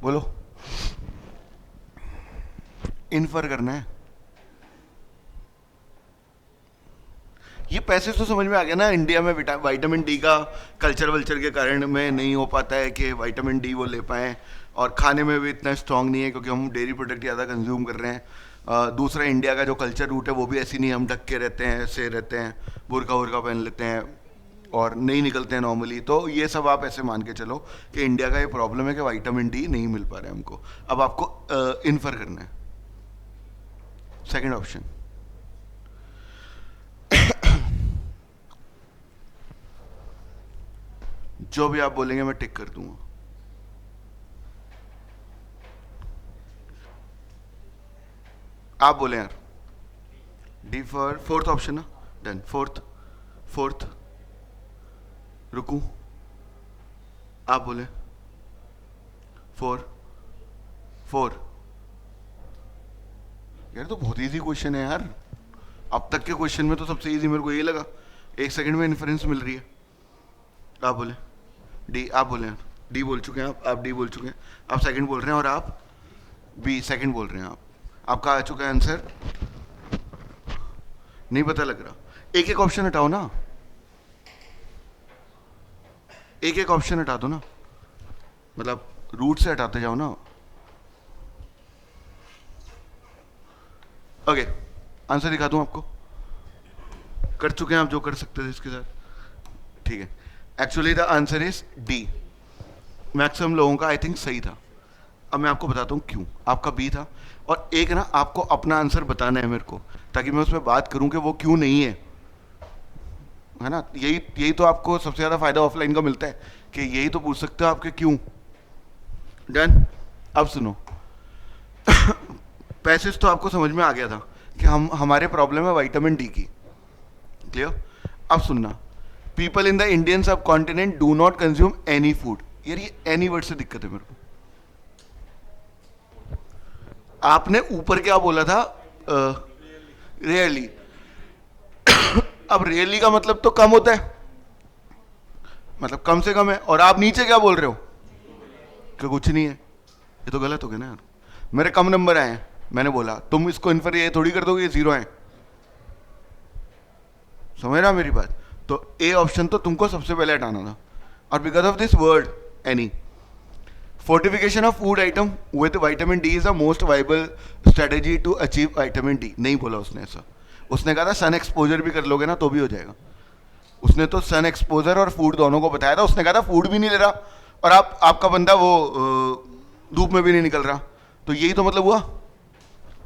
बोलो, इन्फर करना है। ये पैसे तो समझ में आ गया ना, इंडिया में विटामिन डी का कल्चर वल्चर के कारण में नहीं हो पाता है कि विटामिन डी वो ले पाएँ, और खाने में भी इतना स्ट्रांग नहीं है क्योंकि हम डेयरी प्रोडक्ट ज़्यादा कंज्यूम कर रहे हैं। दूसरा, इंडिया का जो कल्चर रूट है वो भी ऐसी नहीं, हम ढक के रहते हैं, ऐसे रहते हैं, बुरका वुरका पहन लेते हैं और नहीं निकलते हैं नॉर्मली। तो ये सब आप ऐसे मान के चलो कि इंडिया का ये प्रॉब्लम है कि विटामिन डी नहीं मिल पा रहा है हमको। अब आपको इन्फर करना है। सेकंड ऑप्शन, जो भी आप बोलेंगे मैं टिक कर दूंगा। आप बोले यार। डी फॉर फोर्थ ऑप्शन ना। डन। फोर्थ। फोर्थ। रुकू। आप बोले। फोर। फोर। यार तो बहुत इजी क्वेश्चन है यार, अब तक के क्वेश्चन में तो सबसे इजी मेरे को ये लगा। 1 सेकंड में इन्फ्रेंस मिल रही है। आप बोले डी। आप बोले यार डी बोल चुके हैं आप डी बोल चुके हैं। आप सेकंड बोल रहे हैं और आप बी सेकंड बोल रहे हैं। आप आपका आ चुका है आंसर। नहीं पता लग रहा। एक एक ऑप्शन हटाओ ना, एक एक ऑप्शन हटा दो ना, मतलब रूट से हटाते जाओ ना। ओके आंसर दिखा दूं आपको। कर चुके हैं आप जो कर सकते थे इसके साथ। ठीक है, actually the answer is D. Maximum लोगों का आई थिंक सही था। अब मैं आपको बताता हूँ क्यों। आपका बी था, और एक ना आपको अपना आंसर बताना है मेरे को, ताकि मैं उसमें बात करूं कि वो क्यों नहीं है ना। यही तो आपको सबसे ज़्यादा फायदा ऑफलाइन का मिलता है, कि यही तो पूछ सकते हो आपके क्यों। डन। अब सुनो पैसेज तो आपको समझ में आ गया था कि हमारे प्रॉब्लम है विटामिन डी की। क्लियर। अब सुनना, पीपल इन द इंडियन सब continent do not consume any food. यार ये एनी वर्ड से दिक्कत है मेरे को। आपने ऊपर क्या बोला था? रियरली। अब रियरली का मतलब तो कम होता है, मतलब कम से कम है, और आप नीचे क्या बोल रहे हो कि कुछ नहीं है। ये तो गलत हो गया ना यार। मेरे कम नंबर आए हैं, मैंने बोला, तुम इसको इन्फर ये थोड़ी कर दोगे ये 0 है। समझ रहा मेरी बात? तो ए ऑप्शन तो तुमको सबसे पहले हटाना था। और because of this word any, fortification of food item with vitamin D is the most viable strategy to achieve vitamin D. नहीं बोला उसने ऐसा। उसने कहा था सन एक्सपोजर भी कर लोगे ना तो भी हो जाएगा। उसने तो सन एक्सपोजर और फूड दोनों को बताया था। उसने कहा था फूड भी नहीं ले रहा और आपका बंदा वो धूप में भी नहीं निकल रहा, तो यही तो मतलब हुआ।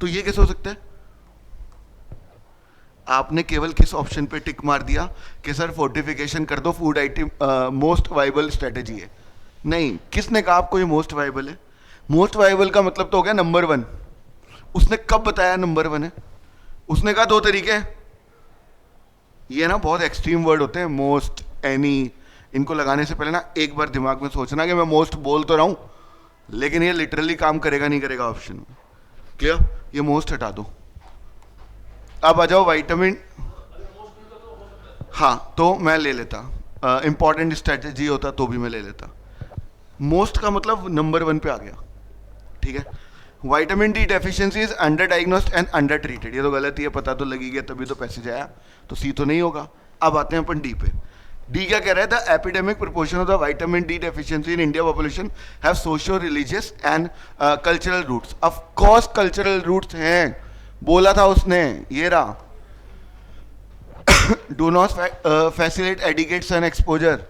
तो ये कैसे हो सकता है? आपने केवल किस ऑप्शन पे टिक मार दिया कि सर फोर्टिफिकेशन कर दो, food item most viable strategy है। नहीं, किसने कहा आपको ये मोस्ट वाइबल है? मोस्ट वाइबल का मतलब तो हो गया नंबर 1। उसने कब बताया नंबर 1 है? उसने कहा 2 तरीके हैं। ये ना बहुत एक्सट्रीम वर्ड होते हैं, मोस्ट, एनी। इनको लगाने से पहले ना एक बार दिमाग में सोचना कि मैं मोस्ट बोल तो रहा हूं, लेकिन ये लिटरली काम करेगा नहीं करेगा ऑप्शन में। क्लियर? ये मोस्ट हटा दो। अब आ जाओ विटामिन। हाँ तो मैं ले लेता, इंपॉर्टेंट स्ट्रेटेजी होता तो भी मैं ले लेता। मोस्ट का मतलब नंबर 1 पे आ गया। ठीक है। Vitamin D deficiency is under diagnosed and under treated. ये तो गलत ही है, पता तो लगी गया तभी तो पैसेज आया, तो सी तो नहीं होगा। अब आते हैं अपन डी पे। डी क्या कह रहा है? The epidemic proportion of the vitamin D deficiency in India population have socio religious and cultural roots. Of course cultural roots हैं, बोला था उसने। ये रहा। Do not facilitate adequate sun exposure.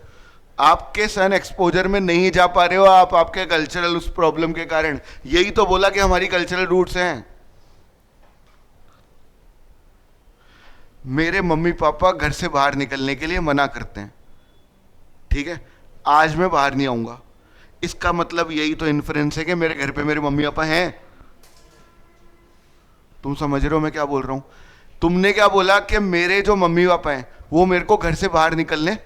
आपके सन एक्सपोजर में नहीं जा पा रहे हो आप, आपके कल्चरल उस प्रॉब्लम के कारण। यही तो बोला कि हमारी कल्चरल रूट्स हैं। मेरे मम्मी पापा घर से बाहर निकलने के लिए मना करते हैं, ठीक है, आज मैं बाहर नहीं आऊंगा। इसका मतलब यही तो इन्फ्रेंस है कि मेरे घर पे मेरे मम्मी पापा हैं। तुम समझ रहे हो मैं क्या बोल रहा हूं? तुमने क्या बोला कि मेरे जो मम्मी पापा हैं वो मेरे को घर से बाहर निकलने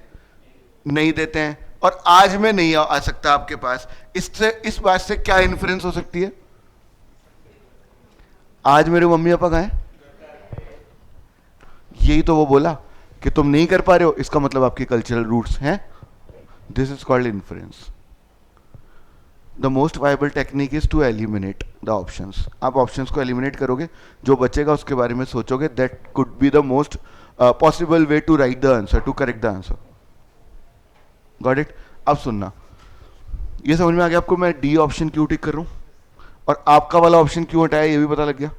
नहीं देते हैं, और आज मैं नहीं आ सकता आपके पास। इससे इस बात से क्या इन्फ्रेंस हो सकती है? आज मेरे मम्मी पापा कहाँ हैं? यही तो वो बोला कि तुम नहीं कर पा रहे हो, इसका मतलब आपके कल्चरल रूट्स हैं। This is called inference. The most viable technique is to eliminate the options. आप ऑप्शंस को एलिमिनेट करोगे, जो बचेगा उसके बारे में सोचोगे। That could be the most possible way to write the answer, to correct the answer. Got it? अब सुनना, ये समझ में आ गया आपको मैं डी ऑप्शन क्यों टिक कर रहा हूं, और आपका वाला ऑप्शन क्यों हटाया ये भी पता लग गया।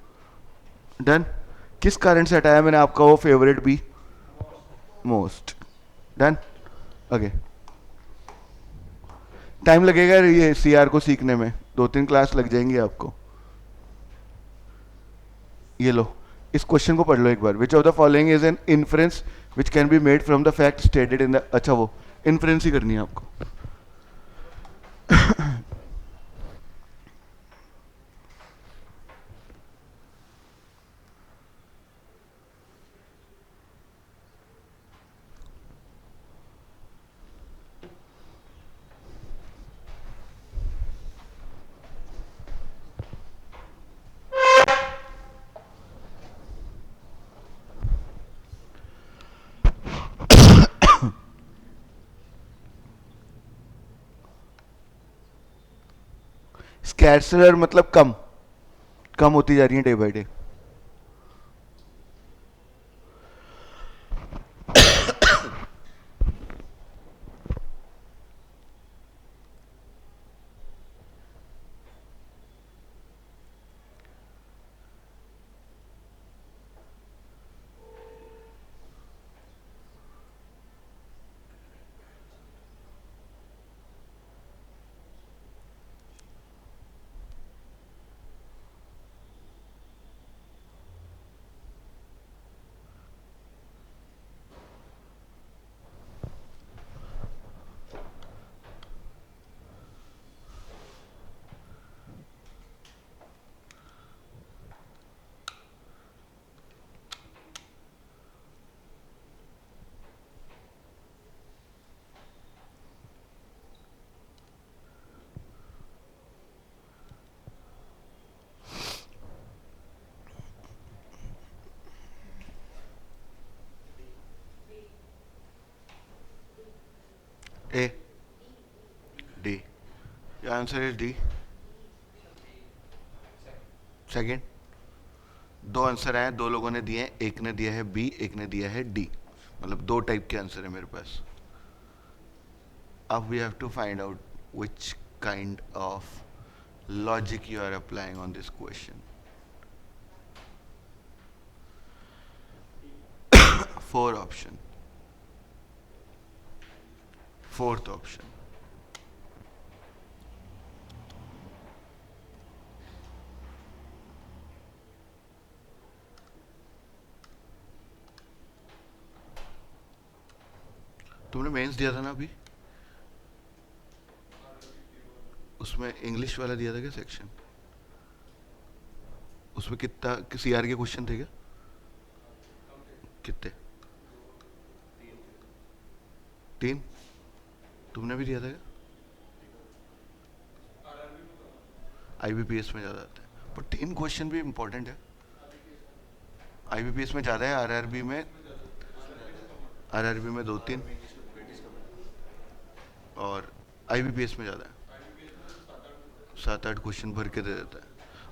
डन। किस कारण से हटाया मैंने आपका वो favourite B? Most. Done. Okay. Time लगेगा ये सीआर को सीखने में, 2-3 क्लास लग जाएंगे आपको। ये लो, इस क्वेश्चन को पढ़ लो एक बार। Which of the following is an inference which can be made from the fact stated in the. अच्छा वो इन्फ्रेंस ही करनी है आपको। स्कैर्सर मतलब कम कम होती जा रही है day by day. A D, answer is D. Second, दो आंसर आए, दो लोगों ने दिए हैं, एक ने दिया है बी, एक ने दिया है डी, मतलब दो टाइप के आंसर है मेरे पास। अब we have to find out which kind of logic you are applying on this question. Four option, fourth option, तुमने मेंस दिया था ना अभी, उसमें इंग्लिश वाला दिया था क्या सेक्शन? उसमें कितना सीआर के क्वेश्चन थे क्या? कितने? तीन? तुमने भी दिया था क्या? आईबीपीएस में ज़्यादा आता है, पर तीन क्वेश्चन भी इम्पोर्टेंट है। आईबीपीएस में ज़्यादा है, आरआरबी में दो तीन, और आईबीपीएस में ज़्यादा है, 7-8 क्वेश्चन भर के दे देता है।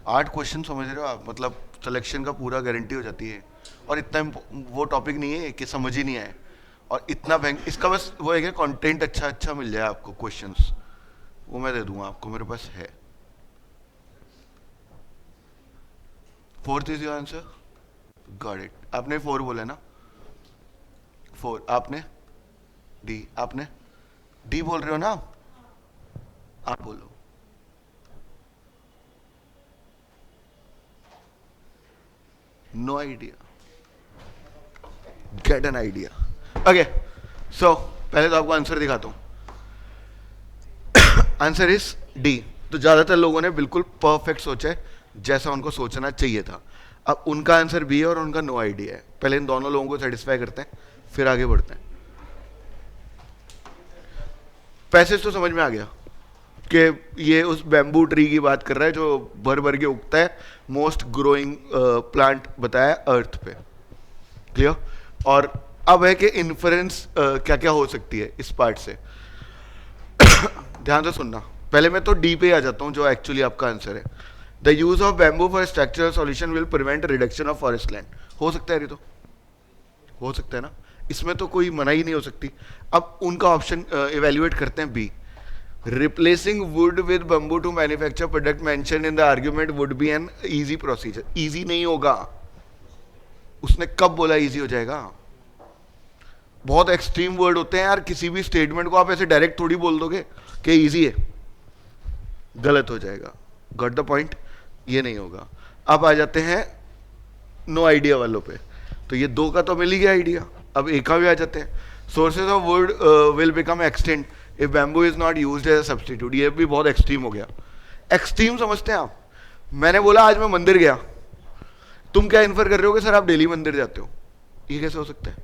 8 क्वेश्चन समझ रहे हो आप, मतलब सिलेक्शन का पूरा गारंटी हो जाती है। और इतना वो टॉपिक नहीं है कि समझ ही नहीं आए, और इतना बैंक इसका बस वो है कि कंटेंट अच्छा अच्छा मिल जाए आपको, क्वेश्चंस वो मैं दे दूंगा आपको, मेरे पास है। Fourth is your answer, got it. आपने 4 बोला ना, 4 आपने, डी आपने, डी बोल रहे हो ना आप बोलो। No idea, get an idea. Okay, so पहले तो आपको आंसर दिखाता हूं। Answer is D. तो ज्यादातर लोगों ने बिल्कुल परफेक्ट सोचा है, जैसा उनको सोचना चाहिए था। अब उनका आंसर बी है और उनका नो आइडिया है। पहले इन दोनों लोगों को सेटिस्फाई करते हैं, फिर आगे बढ़ते हैं। पैसेज तो समझ में आ गया कि ये उस बैम्बू ट्री की बात कर रहा है जो भर भर के उगता है, मोस्ट ग्रोइंग प्लांट बताया अर्थ पे। क्लियर? और अब है कि इन्फ्रेंस क्या क्या हो सकती है इस पार्ट से। ध्यान से सुनना, पहले मैं तो डी पे आ जाता हूं जो एक्चुअली आपका आंसर है। The use of bamboo for structural solution will prevent reduction of forest land. हो सकता है, ये तो हो सकता है ना, इसमें तो कोई मना ही नहीं हो सकती। अब उनका ऑप्शन इवेल्युएट करते हैं B, replacing wood with bamboo to manufacture product mention in the argument would be an easy procedure. Easy नहीं होगा, उसने कब बोला इजी हो जाएगा? बहुत एक्सट्रीम वर्ड होते हैं यार, किसी भी स्टेटमेंट को आप ऐसे डायरेक्ट थोड़ी बोल दोगे कि इजी है, गलत हो जाएगा। Got the point? ये नहीं होगा। अब आ जाते हैं नो आइडिया वालों पे। तो ये दो का तो मिल ही गया आइडिया, अब एक का भी आ जाते हैं। Sources of wood will become extinct if bamboo is not used as a substitute. ये भी बहुत एक्सट्रीम हो गया। एक्सट्रीम समझते हैं आप? मैंने बोला आज मैं मंदिर गया, तुम क्या इन्फर कर रहे हो कि सर आप डेली मंदिर जाते हो? ये कैसे हो सकता है?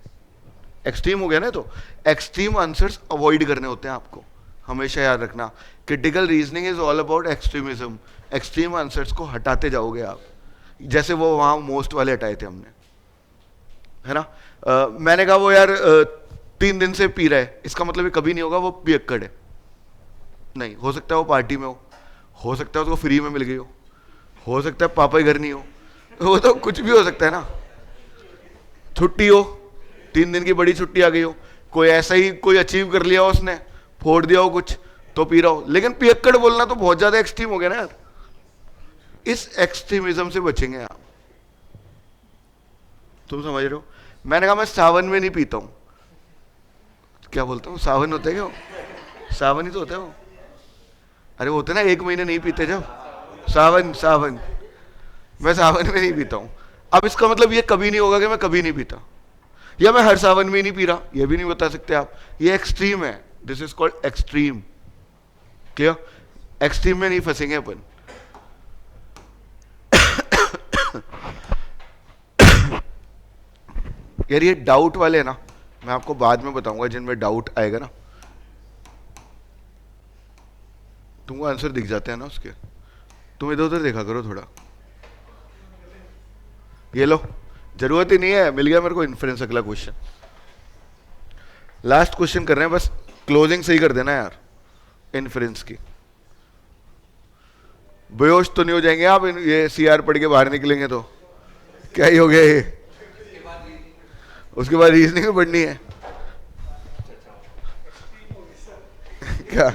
एक्सट्रीम हो गया ना। तो एक्सट्रीम आंसर्स अवॉइड करने होते हैं आपको, हमेशा याद रखना। Critical reasoning is all about extremism. Extreme answers को हटाते जाओगे आप, जैसे वो वहां मोस्ट वाले हटाए थे हमने, है ना। मैंने कहा वो यार 3 दिन से पी रहा है, इसका मतलब ये कभी नहीं होगा वो पियक्कड़ है। नहीं, हो सकता है वो पार्टी में हो सकता है उसको फ्री में मिल गई हो सकता है पापा ही घर नहीं हो, वो तो कुछ भी हो सकता है ना। छुट्टी हो, 3 दिन की बड़ी छुट्टी आ गई हो, कोई ऐसा ही कोई अचीव कर लिया हो उसने, फोड़ दिया हो कुछ तो पी रहा हो। लेकिन पियक्कड़ बोलना तो बहुत ज्यादा एक्सट्रीम हो गया ना यार। इस एक्सट्रीमिज्म से बचेंगे आप, तुम समझ रहे हो। मैंने कहा मैं सावन में नहीं पीता हूं, क्या बोलता हूँ, सावन होता है क्या? सावन ही तो होता है वो। अरे वो होते ना 1 महीने नहीं पीते जब, सावन सावन। मैं सावन में नहीं पीता हूं। अब इसका मतलब ये कभी नहीं होगा कि मैं कभी नहीं पीता, या मैं हर सावन में ही नहीं पी रहा, ये भी नहीं बता सकते आप। ये एक्सट्रीम है, this is called extreme. Clear? Extreme में नहीं फंसेंगे अपन। यार ये डाउट वाले ना, मैं आपको बाद में बताऊंगा जिनमें डाउट आएगा ना, तुमको आंसर दिख जाते हैं ना उसके, तुम इधर उधर देखा करो थोड़ा। ये लो, जरूरत ही नहीं है, मिल गया मेरे को इन्फ्रेंस। अगला क्वेश्चन, लास्ट क्वेश्चन कर रहे हैं, बस क्लोजिंग सही कर देना यार इन्फ्रेंस की। बेहोश तो नहीं हो जाएंगे आप ये सीआर पढ़ के बाहर निकलेंगे तो? क्या ही हो गया ये? उसके बाद रीजनिंग भी पढ़नी है क्या?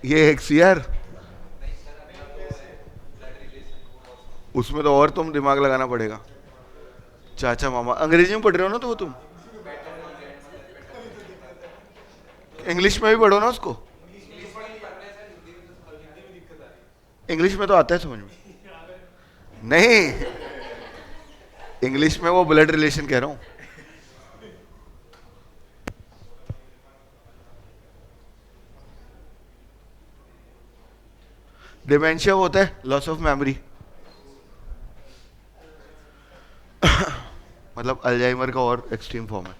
ये एक सीआर, उसमें तो और तुम दिमाग लगाना पड़ेगा। चाचा मामा अंग्रेजी में पढ़ रहे हो ना, तो वो तुम इंग्लिश में भी पढ़ो ना उसको। इंग्लिश में तो आता है समझ में। नहीं, इंग्लिश में वो ब्लड रिलेशन कह रहा हूं। डिमेंशिया होता है लॉस ऑफ मेमोरी, मतलब अल्जाइमर का और एक्सट्रीम फॉर्म है।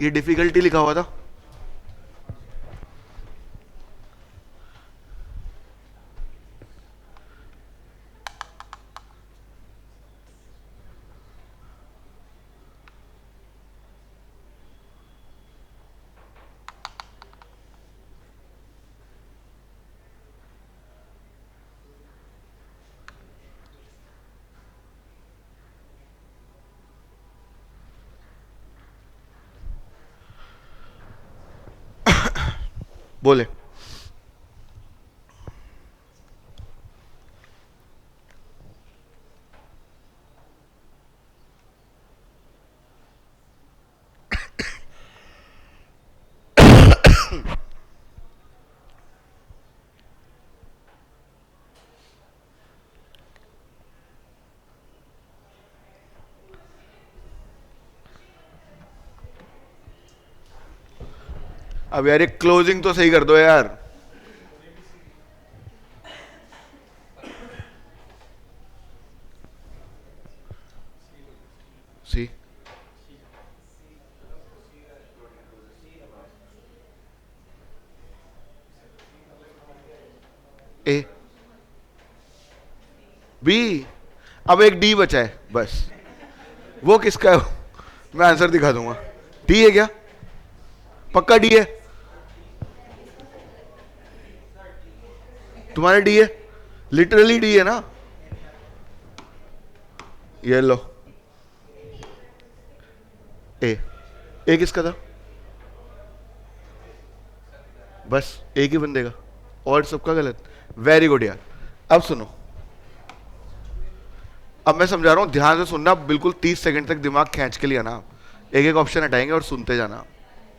ये डिफिकल्टी लिखा हुआ था। बोले अब यार एक क्लोजिंग तो सही कर दो यार। सी ए बी, अब एक डी बचा है बस। वो किसका है? मैं आंसर दिखा दूंगा। डी है क्या? पक्का डी है? तुम्हारा डी है? लिटरली डी है ना? ये लो, ए किसका था? बस एक ही बंदे का, और सबका गलत। वेरी गुड यार। अब सुनो, अब मैं समझा रहा हूं, ध्यान से सुनना, बिल्कुल 30 सेकंड तक दिमाग खींच के लिया ना। एक एक ऑप्शन हटाएंगे और सुनते जाना।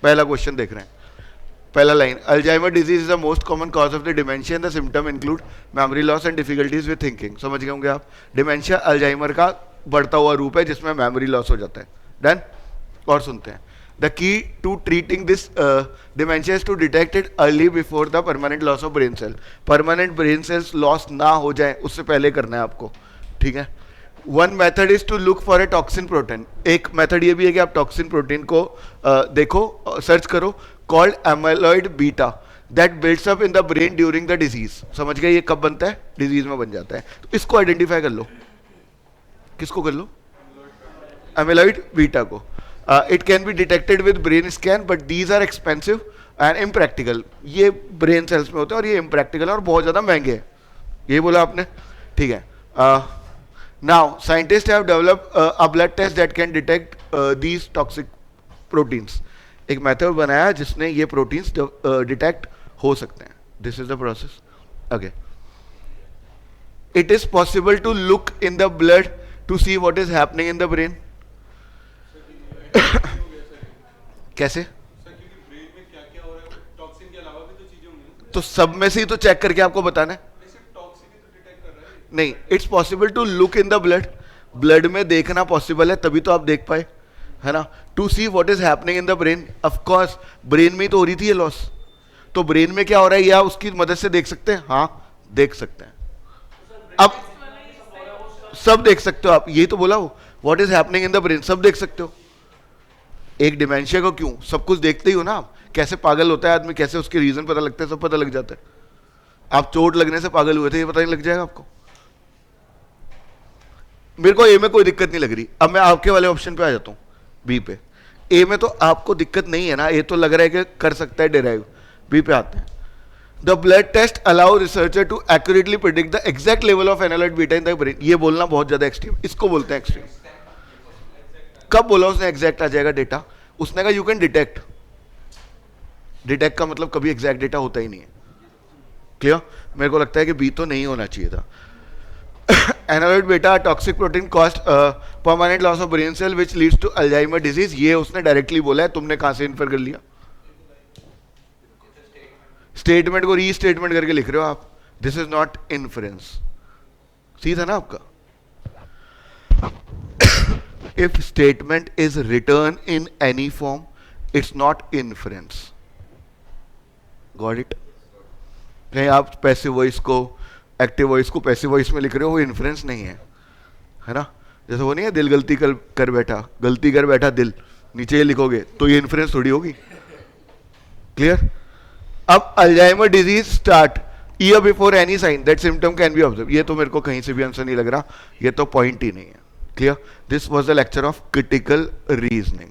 पहला क्वेश्चन देख रहे हैं, पहला line, Alzheimer disease is the most common cause of the dementia and the symptom include memory loss and difficulties with thinking. समझ गए होंगे आप, डिमेंशिया अल्जाइमर का बढ़ता हुआ रूप है जिसमें मेमोरी लॉस हो जाता है। डन। और सुनते हैं, the key to treating this dementia is to detect it early before the permanent loss of brain cell. Permanent brain cells loss ना हो जाए उससे पहले करना है आपको, ठीक है। One method is to look for a toxin protein. एक मेथड ये भी है कि आप टॉक्सिन प्रोटीन को देखो, सर्च करो, called amyloid beta that builds up in the brain during the disease. समझ गए, ये कब बनता है, डिजीज में बन जाता है। तो इसको आइडेंटिफाई कर लो, किसको कर लो, एमाइलॉइड बीटा को। It can be detected with brain scan but these are expensive and impractical. ये ब्रेन सेल्स में होते हैं और ये इम्प्रैक्टिकल और बहुत ज़्यादा महंगे हैं, ये बोला आपने, ठीक है। Now, scientists have developed a blood test that can detect these toxic proteins. एक मेथड बनाया जिसने ये प्रोटीन्स डिटेक्ट हो सकते हैं। This is the process. Okay, it is possible to look in the blood to see what is happening in the brain. कैसे? तो सब में से ही तो चेक करके आपको बताना है। नहीं, it's possible to look in the blood, blood में देखना पॉसिबल है तभी तो आप देख पाए, है ना। To see what is happening in the brain, of course brain में ही तो हो रही थी ये लॉस, तो ब्रेन में क्या हो रहा है या उसकी मदद से देख सकते हैं, हाँ देख सकते हैं। अब सब देख सकते हो आप, यही तो बोला हो, what is happening in the brain सब देख सकते हो। एक डिमेंशिया को क्यों, सब कुछ देखते ही हो ना आप, कैसे पागल होता है आदमी, कैसे उसके रीजन पता लगते हैं, सब पता लग जाता है। आप चोट लगने से पागल हुए थे ये पता नहीं लग जाएगा आपको। मेरे को ए में कोई दिक्कत नहीं लग रही। अब मैं आपके वाले ऑप्शन पे आ जाता हूँ, बी पे। ए में तो आपको दिक्कत नहीं है ना, ए तो लग रहा है कि कर सकता है डिराइव। बी पे आते हैं, the blood test allow researcher to accurately predict the exact level of amyloid beta in the brain. ये बोलना बहुत ज्यादा एक्सट्रीम, इसको बोलते हैं एक्सट्रीम। कब बोला उसने एग्जैक्ट आ जाएगा डेटा? उसने कहा यू कैन डिटेक्ट। डिटेक्ट का मतलब कभी एग्जैक्ट डेटा होता ही नहीं है। क्लियर? मेरे को लगता है कि बी तो नहीं होना चाहिए था। Amyloid beta toxic protein cost permanent loss of brain cell which leads to Alzheimer disease. ये उसने डायरेक्टली बोला है, तुमने कहां से इन्फर कर लिया? स्टेटमेंट को री स्टेटमेंट करके लिख रहे हो आप। This is not inference. सीधा ना आपका। If statement is return in any form it's not inference. Got it? कहीं आप पैसिव वॉइस को एक्टिव वॉइस को पैसिव वॉइस में लिख रहे हो, वो इन्फ्रेंस नहीं है, है ना। जैसे वो नहीं है, दिल गलती कर बैठा, गलती कर बैठा दिल, नीचे ये लिखोगे तो ये इन्फ्रेंस थोड़ी होगी। क्लियर? अब Alzheimer disease start year before any sign that symptom can be observe. ये तो मेरे को कहीं से भी आंसर नहीं लग रहा, ये तो पॉइंट ही नहीं है। Clear? This was the lecture of critical reasoning.